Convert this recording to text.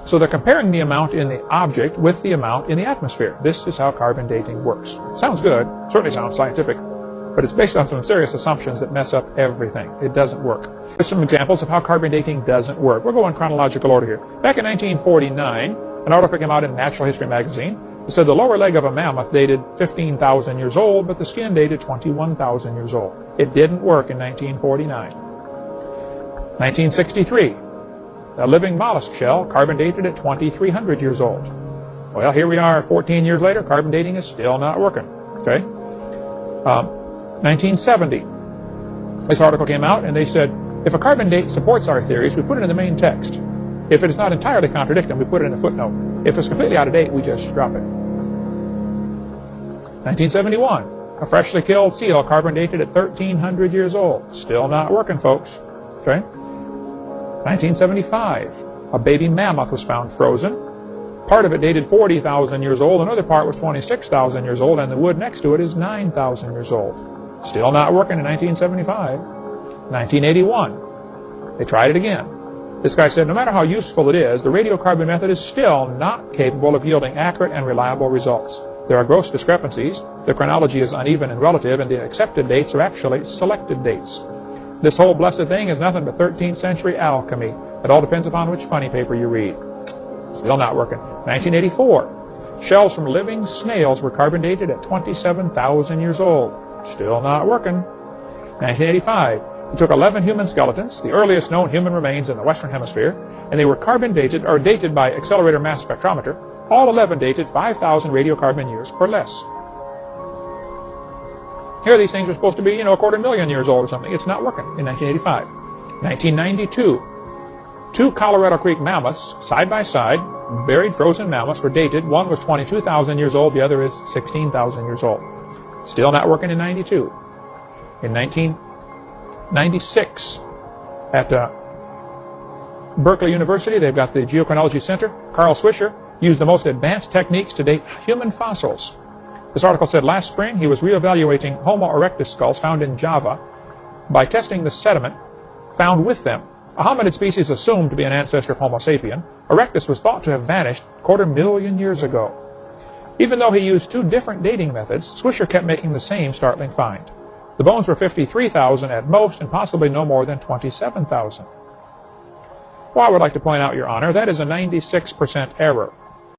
So they're comparing the amount in the object with the amount in the atmosphere. This is how carbon dating works. Sounds good, certainly sounds scientific, but it's based on some serious assumptions that mess up everything. It doesn't work. Here's some examples of how carbon dating doesn't work. We'll go in chronological order here. Back in 1949, an article came out in Natural History magazine. It said the lower leg of a mammoth dated 15,000 years old, but the skin dated 21,000 years old. It didn't work in 1949. 1963. A living mollusk shell, carbon dated at 2,300 years old. Well, here we are 14 years later, carbon dating is still not working. Okay? 1970, this article came out and they said, if a carbon date supports our theories, we put it in the main text. If it is not entirely contradicting, we put it in a footnote. If it's completely out of date, we just drop it. 1971, a freshly killed seal, carbon dated at 1,300 years old. Still not working, folks. Okay? 1975, a baby mammoth was found frozen. Part of it dated 40,000 years old, another part was 26,000 years old, and the wood next to it is 9,000 years old. Still not working in 1975. 1981, they tried it again. This guy said, no matter how useful it is, the radiocarbon method is still not capable of yielding accurate and reliable results. There are gross discrepancies, the chronology is uneven and relative, and the accepted dates are actually selected dates. This whole blessed thing is nothing but 13th century alchemy. It all depends upon which funny paper you read. Still not working. 1984. Shells from living snails were carbon dated at 27,000 years old. Still not working. 1985. They took 11 human skeletons, the earliest known human remains in the Western Hemisphere, and they were carbon dated, or dated by accelerator mass spectrometer. All 11 dated 5,000 radiocarbon years or less. Here these things are supposed to be, a 250,000 years old or something. It's not working in 1985. 1992. Two Colorado Creek mammoths, side by side, buried frozen mammoths, were dated. One was 22,000 years old, the other is 16,000 years old. Still not working in 92. In 1996, at Berkeley University, they've got the Geochronology Center. Carl Swisher used the most advanced techniques to date human fossils. This article said last spring he was reevaluating Homo erectus skulls found in Java by testing the sediment found with them. A hominid species assumed to be an ancestor of Homo sapien, erectus was thought to have vanished 250,000 years ago. Even though he used two different dating methods, Swisher kept making the same startling find. The bones were 53,000 at most and possibly no more than 27,000. Well, I would like to point out, Your Honor, that is a 96% error.